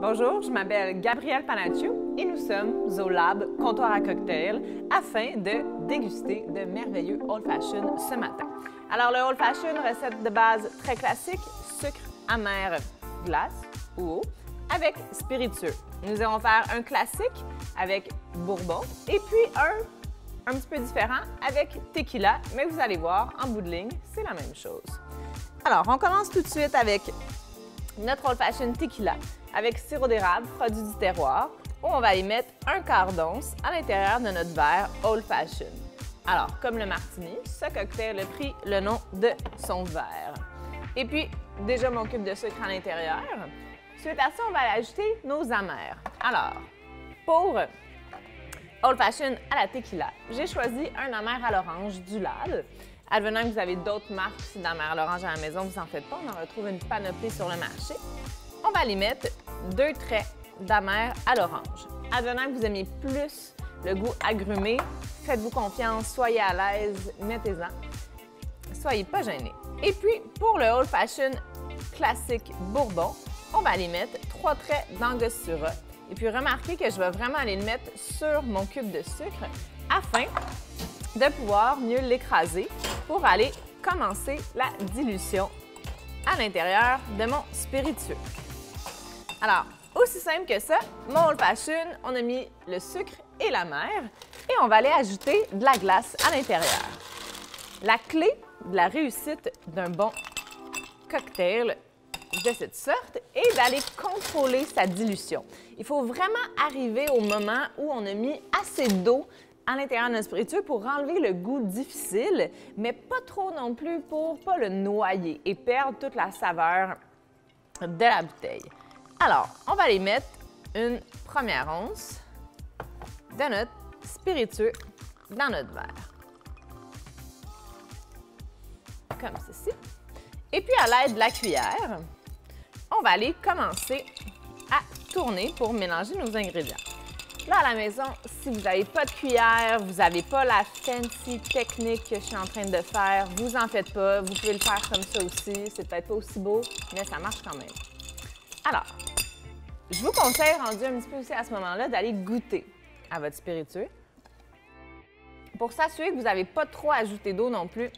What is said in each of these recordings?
Bonjour, je m'appelle Gabrielle Panaccio et nous sommes au Lab Comptoir à cocktail afin de déguster de merveilleux Old Fashion ce matin. Alors, le Old Fashion, recette de base très classique, sucre amer, glace ou eau, avec spiritueux. Nous allons faire un classique avec bourbon et puis un petit peu différent avec tequila, mais vous allez voir, en bout de ligne, c'est la même chose. Alors, on commence tout de suite avec notre Old Fashion tequila avec sirop d'érable, produit du terroir, où on va y mettre un quart d'once à l'intérieur de notre verre Old Fashion. Alors, comme le martini, ce cocktail a pris le nom de son verre. Et puis, déjà mon cube de sucre à l'intérieur. Suite à ça, on va aller ajouter nos amers. Alors, pour Old Fashion à la tequila, j'ai choisi un amer à l'orange du Lab. Advenant que vous avez d'autres marques d'amers à l'orange à la maison, vous en faites pas, on en retrouve une panoplie sur le marché. On va aller mettre 2 traits d'amer à l'orange. Advenant que vous aimez plus le goût agrumé, faites-vous confiance, soyez à l'aise, mettez-en. Soyez pas gênés. Et puis, pour le Old Fashion classique bourbon, on va aller mettre 3 traits d'angostura. Et puis, remarquez que je vais vraiment aller le mettre sur mon cube de sucre afin de pouvoir mieux l'écraser pour aller commencer la dilution à l'intérieur de mon spiritueux. Alors, aussi simple que ça, mon Old Fashion, on a mis le sucre et l'amer et on va aller ajouter de la glace à l'intérieur. La clé de la réussite d'un bon cocktail de cette sorte est d'aller contrôler sa dilution. Il faut vraiment arriver au moment où on a mis assez d'eau à l'intérieur de notre spiritueux pour enlever le goût difficile, mais pas trop non plus pour pas le noyer et perdre toute la saveur de la bouteille. Alors, on va aller mettre une première once de notre spiritueux dans notre verre. Comme ceci. Et puis, à l'aide de la cuillère, on va aller commencer à tourner pour mélanger nos ingrédients. Là, à la maison, si vous n'avez pas de cuillère, vous n'avez pas la fancy technique que je suis en train de faire, vous en faites pas. Vous pouvez le faire comme ça aussi. C'est peut-être pas aussi beau, mais ça marche quand même. Alors, je vous conseille, rendu un petit peu aussi à ce moment-là, d'aller goûter à votre spiritueux pour s'assurer que vous n'avez pas trop ajouté d'eau non plus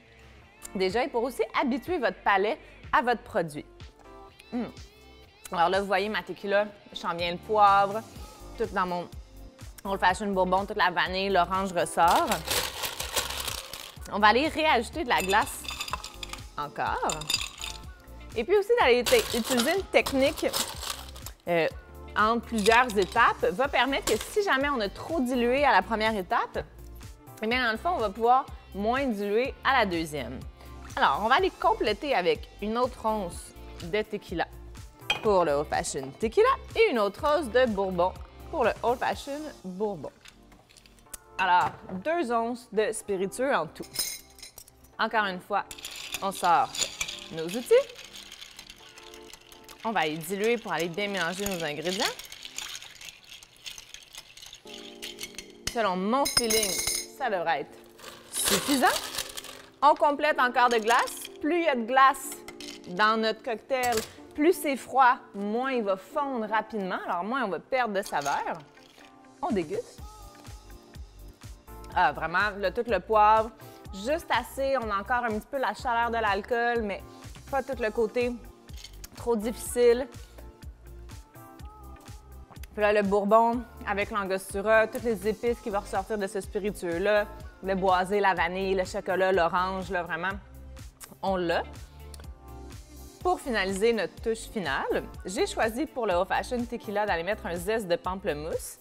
déjà et pour aussi habituer votre palais à votre produit. Alors là, vous voyez ma tequila, je sens bien le poivre, tout dans mon Old Fashion bourbon, toute la vanille, l'orange ressort. On va aller réajouter de la glace encore. Et puis aussi d'aller utiliser une technique en plusieurs étapes va permettre que si jamais on a trop dilué à la première étape, eh bien dans le fond, on va pouvoir moins diluer à la deuxième. Alors, on va aller compléter avec une autre once de tequila pour le Old Fashion tequila et une autre once de bourbon pour le Old Fashion bourbon. Alors, 2 onces de spiritueux en tout. Encore une fois, on sort nos outils. On va aller diluer pour aller bien mélanger nos ingrédients. Selon mon feeling, ça devrait être suffisant. On complète encore de glace. Plus il y a de glace dans notre cocktail, plus c'est froid, moins il va fondre rapidement, alors moins on va perdre de saveur. On déguste. Ah, vraiment, tout le poivre, juste assez. On a encore un petit peu la chaleur de l'alcool, mais pas tout le côté trop difficile. Puis là, le bourbon avec l'angostura, toutes les épices qui vont ressortir de ce spiritueux-là, le boisé, la vanille, le chocolat, l'orange, là, vraiment, on l'a. Pour finaliser notre touche finale, j'ai choisi pour le Old Fashion tequila d'aller mettre un zeste de pamplemousse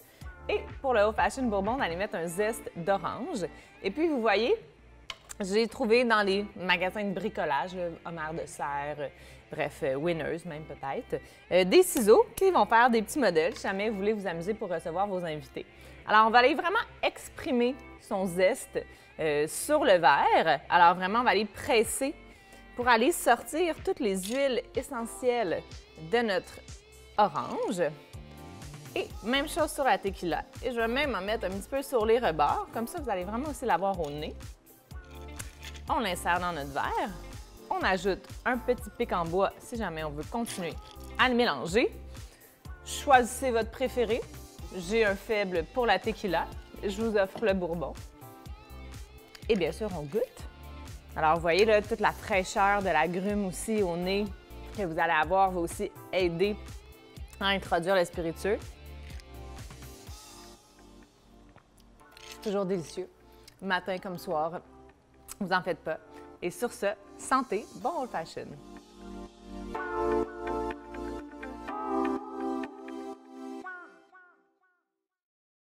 et pour le Old Fashion bourbon d'aller mettre un zeste d'orange. Et puis, vous voyez, j'ai trouvé dans les magasins de bricolage, Homère de Serre, bref, Winners même peut-être, des ciseaux qui vont faire des petits modèles si jamais vous voulez vous amuser pour recevoir vos invités. Alors, on va aller vraiment exprimer son zeste sur le verre. Alors, vraiment, on va aller presser pour aller sortir toutes les huiles essentielles de notre orange. Et même chose sur la tequila. Et je vais même en mettre un petit peu sur les rebords. Comme ça, vous allez vraiment aussi l'avoir au nez. On l'insère dans notre verre. On ajoute un petit pic en bois si jamais on veut continuer à le mélanger. Choisissez votre préféré. J'ai un faible pour la tequila. Je vous offre le bourbon. Et bien sûr, on goûte. Alors, vous voyez là, toute la fraîcheur de l'agrume aussi au nez que vous allez avoir va aussi aider à introduire le spiritueux. Toujours délicieux, matin comme soir. Vous en faites pas. Et sur ce, santé, bon old fashion!